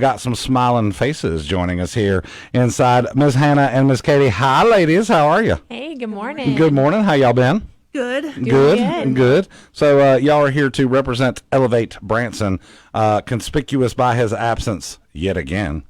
Got some smiling faces joining us here inside. Ms. Hannah and Ms. Katie. Hi, ladies. How are you? Hey, good morning. Good morning. How y'all been? Good. Good. So y'all are here to represent Elevate Branson. Conspicuous by his absence yet again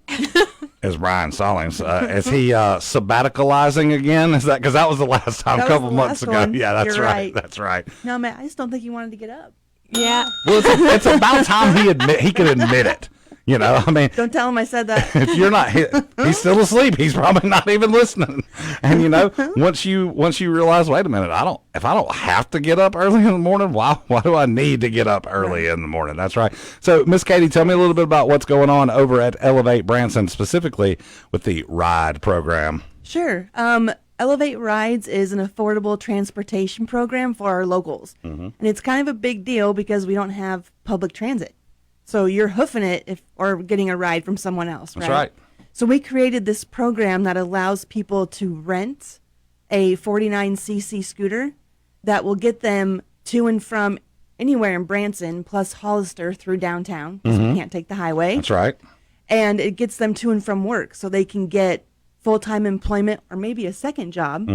is Brian Stallings. Is he sabbaticalizing again? Is that because that was the last time, a couple months ago? One. Yeah, that's You're right. That's right. No, man, I just don't think he wanted to get up. Yeah. Well, it's about time he could admit it. You know, I mean, Don't tell him I said that. if you're not, he's still asleep. He's probably not even listening. And you know, once you realize, wait a minute, if I don't have to get up early in the morning, why do I need to get up early in the morning? That's right. So, Miss Katie, tell me a little bit about what's going on over at Elevate Branson, specifically with the RIDE program. Sure. Elevate Rides is an affordable transportation program for our locals. And it's kind of a big deal because we don't have public transit. So you're hoofing it or getting a ride from someone else, right? That's right. So we created this program that allows people to rent a 49cc scooter that will get them to and from anywhere in Branson, plus Hollister through downtown, because we can't take the highway. That's right. And it gets them to and from work so they can get full-time employment or maybe a second job.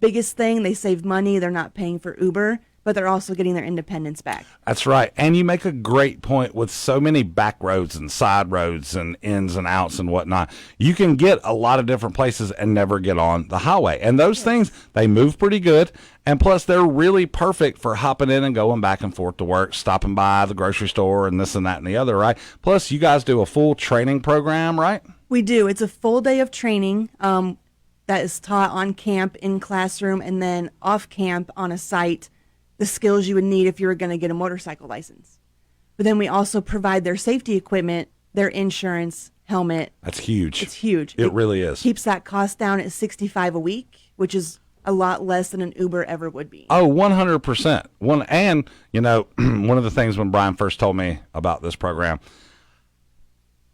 Biggest thing, they save money. They're not paying for Uber, but they're also getting their independence back. That's right. And you make a great point with so many back roads and side roads and ins and outs and whatnot. You can get a lot of different places and never get on the highway. And those things, they move pretty good. And plus, they're really perfect for hopping in and going back and forth to work, stopping by the grocery store and this and that and the other, right? Plus, you guys do a full training program, right? We do. It's a full day of training that is taught on camp, in classroom, and then off camp on a site, the skills you would need if you were going to get a motorcycle license. But then we also provide their safety equipment, their insurance, helmet. That's huge. It's huge. It really is. Keeps that cost down at $65 a week, which is a lot less than an Uber ever would be. Oh, 100%. And, you know, one of the things when Brian first told me about this program,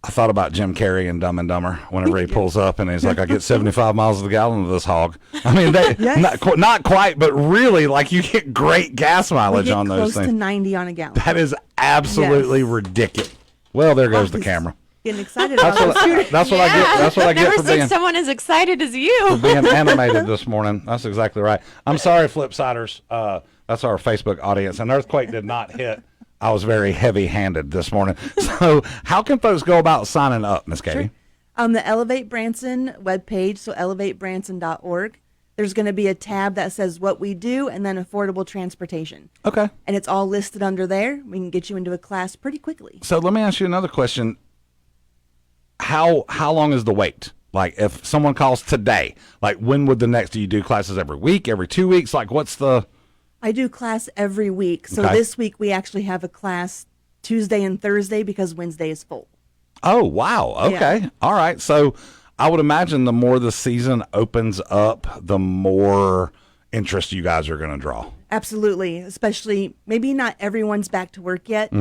I thought about Jim Carrey in Dumb and Dumber whenever he pulls up and he's like, I get 75 miles to the gallon of this hog. I mean, Yes. not quite, but really, like, you get great gas mileage we get on those close things. to 90 on a gallon. That is absolutely Yes. ridiculous. Well, there goes the camera. Getting excited about this. That's what I get. That's what I get Never for seen being someone as excited as you. being animated this morning. That's exactly right. I'm sorry, Flipsiders. That's our Facebook audience. An earthquake did not hit. I was very heavy-handed this morning. So how can folks go about signing up, Miss Katie? Sure. The Elevate Branson webpage, so elevatebranson.org, there's going to be a tab that says what we do and then affordable transportation. Okay. And it's all listed under there. We can get you into a class pretty quickly. So let me ask you another question. How long is the wait? Like if someone calls today, like when would do you do classes every week, every 2 weeks? Like what's the... I do class every week. So Okay. this week we actually have a class Tuesday and Thursday because Wednesday is full. Oh, wow. Okay. Yeah. All right. So I would imagine the more the season opens up, the more interest you guys are going to draw. Absolutely. Especially maybe not everyone's back to work yet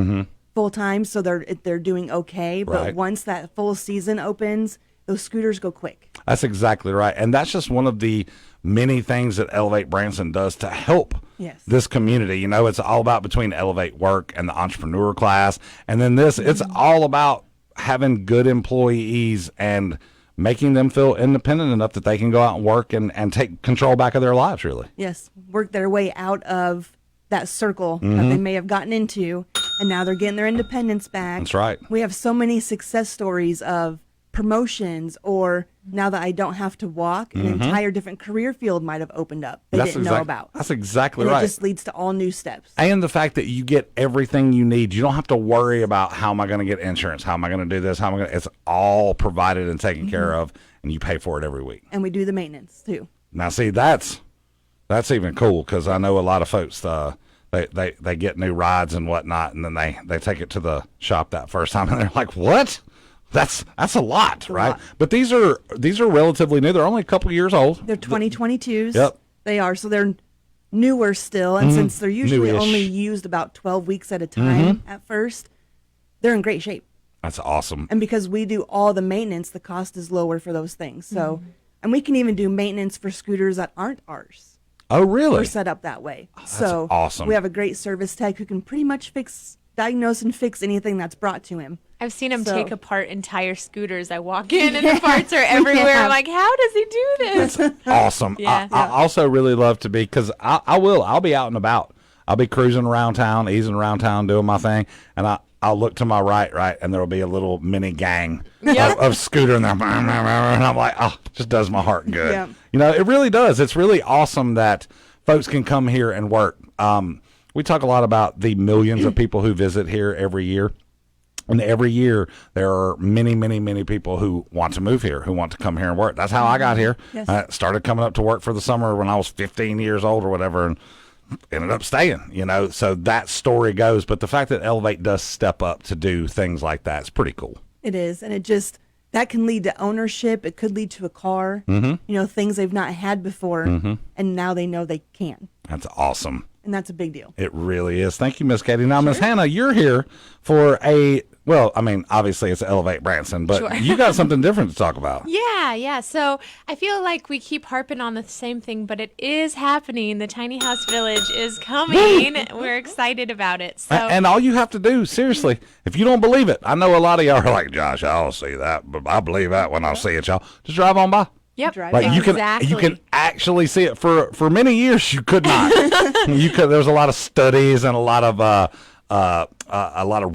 full time, so they're doing okay. But Right. once that full season opens, those scooters go quick. That's exactly right. And that's just one of the many things that Elevate Branson does to help Yes. this community. You know, it's all about between Elevate Work and the entrepreneur class. And then this, it's all about having good employees and making them feel independent enough that they can go out and work and take control back of their lives, really. Yes, work their way out of that circle that they may have gotten into, and now they're getting their independence back. That's right. We have so many success stories of promotions, or now that I don't have to walk, an entire different career field might have opened up they didn't know about. That's exactly And right. it just leads to all new steps. And the fact that you get everything you need. You don't have to worry about how am I going to get insurance? How am I going to do this? How am I going to... It's all provided and taken care of, and you pay for it every week. And we do the maintenance too. Now, see, that's even cool because I know a lot of folks, they get new rides and whatnot, and then they take it to the shop that first time, and they're like, what? That's a lot, right? lot. But these are relatively new. They're only a couple years old. They're 2022s. Yep. They are. So they're newer still. And since they're usually Newish. only used about 12 weeks at a time at first, they're in great shape. That's awesome. And because we do all the maintenance, the cost is lower for those things. So, and we can even do maintenance for scooters that aren't ours. Oh, really? We're set up that way. That's So awesome. we have a great service tech who can pretty much diagnose and fix anything that's brought to him. I've seen him So- take apart entire scooters. I walk in and the parts are everywhere. Yeah. I'm like, how does he do this? Awesome. Yeah. I also really love to be, because I'll be out and about. I'll be cruising around town, easing around town, doing my thing, and I'll look to my right, and there will be a little mini gang of scooter, and and I'm like, oh, just does my heart good. Yeah. You know, it really does. It's really awesome that folks can come here and work. We talk a lot about the millions of people who visit here every year. And every year, there are many, many, many people who want to move here, who want to come here and work. That's how I got here. Yes. I started coming up to work for the summer when I was 15 years old or whatever, and ended up staying, you know. So that story goes. But the fact that Elevate does step up to do things like that is pretty cool. It is, and that can lead to ownership. It could lead to a car. You know, things they've not had before, and now they know they can, That's awesome. and that's a big deal. It really is. Thank you, Miss Katie. Now, Miss Hannah, you're here for well, I mean, obviously it's Elevate Branson, but Sure. you got something different to talk about. Yeah. So I feel like we keep harping on the same thing, but it is happening. The Tiny House Village is coming. We're excited about it. So And all you have to do, seriously, if you don't believe it, I know a lot of y'all are like, Josh, I'll see that, but I believe that when I see it, y'all. Just drive on by. yep, Drive Like exactly. you can actually see it. For many years you could not. There's a lot of studies and a lot of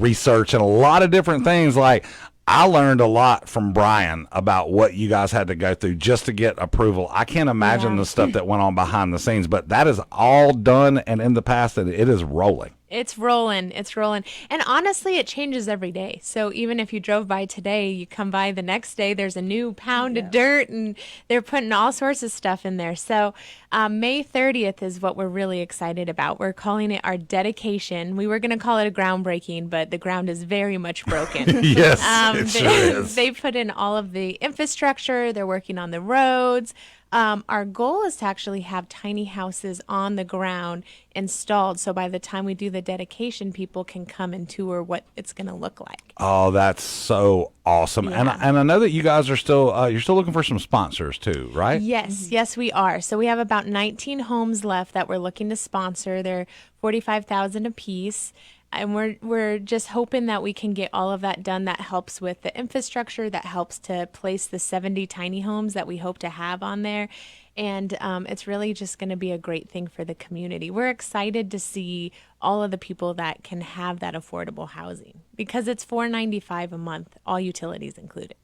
research and a lot of different things. Like, I learned a lot from Brian about what you guys had to go through just to get approval. I can't imagine the stuff that went on behind the scenes, but that is all done and in the past, and it is rolling. It's rolling. It's rolling. And honestly, it changes every day. So even if you drove by today, you come by the next day, there's a new pound of dirt, and they're putting all sorts of stuff in there. So May 30th is what we're really excited about. We're calling it our dedication. We were going to call it a groundbreaking, but the ground is very much broken. Yes, it sure is. They put in all of the infrastructure. They're working on the roads. Our goal is to actually have tiny houses on the ground installed. So by the time we do the dedication, people can come and tour what it's going to look like. Oh, that's so awesome. Yeah. And I know that you guys are still you're still looking for some sponsors too, right? Yes, we are. So we have about 19 homes left that we're looking to sponsor. They're $45,000 a piece. And we're just hoping that we can get all of that done. That helps with the infrastructure, that helps to place the 70 tiny homes that we hope to have on there. And it's really just going to be a great thing for the community. We're excited to see all of the people that can have that affordable housing, because it's $495 a month, all utilities included.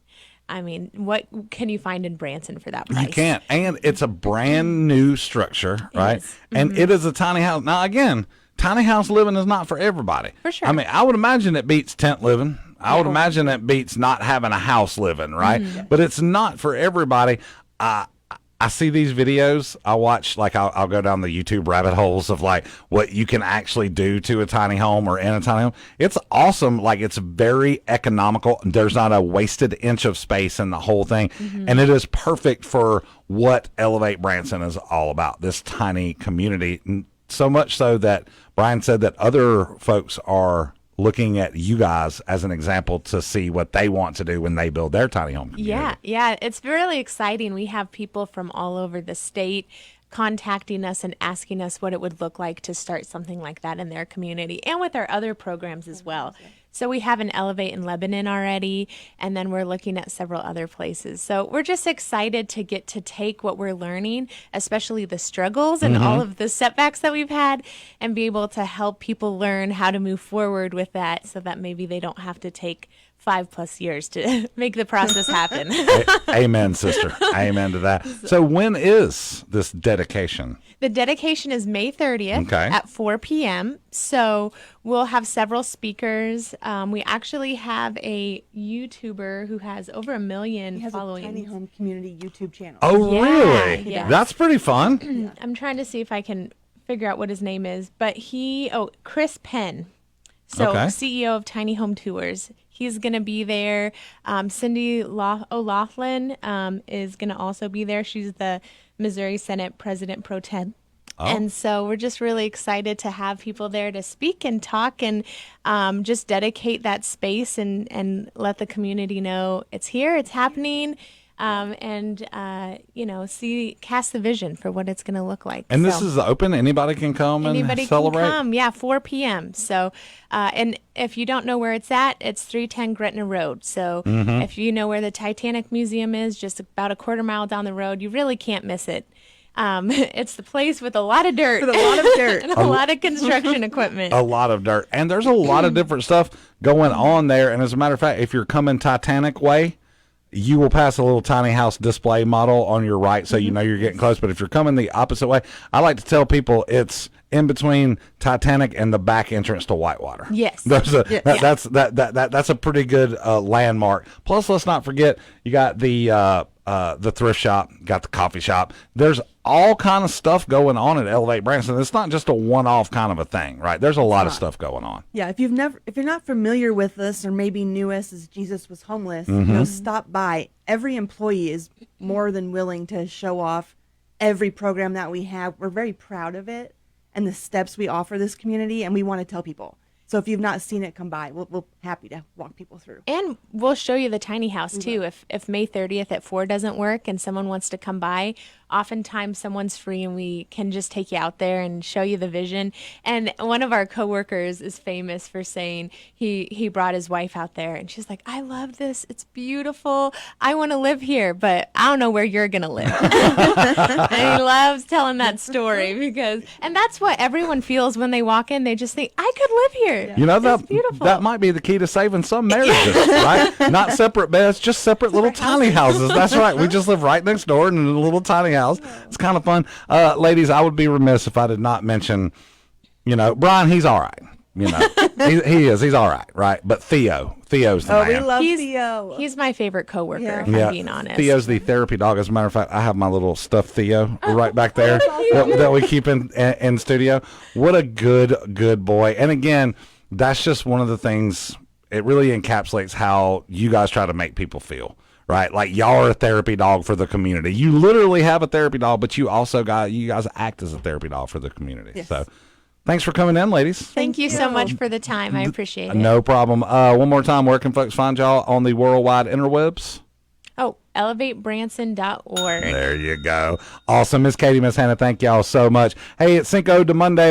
I mean, what can you find in Branson for that price? You can't. And it's a brand new structure, right? is. And it is a tiny house. Now, again, tiny house living is not for everybody. For sure. I mean, I would imagine it beats tent living. I would imagine it beats not having a house living, right? But it's not for everybody. I see these videos. I watch, like, I'll go down the YouTube rabbit holes of, like, what you can actually do to a tiny home or in a tiny home. It's awesome. Like, it's very economical. There's not a wasted inch of space in the whole thing. And it is perfect for what Elevate Branson is all about, this tiny community. So much so that Brian said that other folks are looking at you guys as an example to see what they want to do when they build their tiny home community. Yeah, it's really exciting. We have people from all over the state contacting us and asking us what it would look like to start something like that in their community, and with our other programs as well. So we have an Elevate in Lebanon already, and then we're looking at several other places. So we're just excited to get to take what we're learning, especially the struggles and all of the setbacks that we've had, and be able to help people learn how to move forward with that, so that maybe they don't have to take 5+ years to make the process happen. Amen, sister. Amen to that. So when is this dedication? The dedication is May 30th Okay. at 4 p.m. So we'll have several speakers. We actually have a YouTuber who has over 1 million He has following. a tiny home community YouTube channel. Oh, Yeah, really? yeah. That's pretty fun. I'm trying to see if I can figure out what his name is, but Chris Penn. So Okay. CEO of Tiny Home Tours. He's going to be there. Cindy O'Laughlin is going to also be there. She's the Missouri Senate President Pro Tem. And so we're just really excited to have people there to speak and talk and just dedicate that space and let the community know it's here, it's happening. and cast the vision for what it's going to look like. And this So- is open. Anybody can come Anybody and celebrate. can come. Yeah, 4 p.m. So, and if you don't know where it's at, it's 310 Gretna Road. So, if you know where the Titanic Museum is, just about a quarter mile down the road, you really can't miss it. It's the place with a lot of dirt, With a lot of dirt. and a lot of construction equipment. A lot of dirt. And there's a lot of different stuff going on there. And as a matter of fact, if you're coming Titanic way, you will pass a little tiny house display model on your right, so you know you're getting close. But if you're coming the opposite way, I like to tell people it's in between Titanic and the back entrance to Whitewater. Yes. There's that's a pretty good landmark. Plus, let's not forget you got the thrift shop, got the coffee shop. There's all kind of stuff going on at Elevate Branson. It's not just a one-off kind of a thing, right? There's a lot of stuff going on. Yeah, if you're not familiar with us, or maybe knew us as Jesus Was Homeless, stop by. Every employee is more than willing to show off every program that we have. We're very proud of it and the steps we offer this community, and we want to tell people. So if you've not seen it, come by. We'll happy to walk people through. And we'll show you the tiny house too. If May 30th at 4 doesn't work and someone wants to come by, oftentimes someone's free and we can just take you out there and show you the vision. And one of our coworkers is famous for saying he brought his wife out there and she's like, I love this. It's beautiful. I want to live here, but I don't know where you're going to live. And he loves telling that story and that's what everyone feels when they walk in. They just think, I could live here. You know, It's beautiful. that might be the key to saving some marriages, right? Not separate beds, just separate little tiny houses. That's right. We just live right next door in a little tiny house. It's kind of fun. Ladies, I would be remiss if I did not mention, Brian, he's all right. He is. He's all right? But Theo's the man. We love He's- Theo. He's my favorite coworker, Yeah. if I'm being honest. Theo's the therapy dog. As a matter of fact, I have my little stuffed Theo right back there that we keep in studio. What a good boy. And again, that's just one of the things. It really encapsulates how you guys try to make people feel, right? Like y'all are a therapy dog for the community. You literally have a therapy dog, but you guys act as a therapy dog for the community. Yes. So thanks for coming in, ladies. Thank you so much for the time. I appreciate it. No problem. One more time, where can folks find y'all on the worldwide interwebs? Oh, elevatebranson.org. There you go. Awesome. Miss Katie, Miss Hannah, thank y'all so much. Hey, it's Cinco de Monday.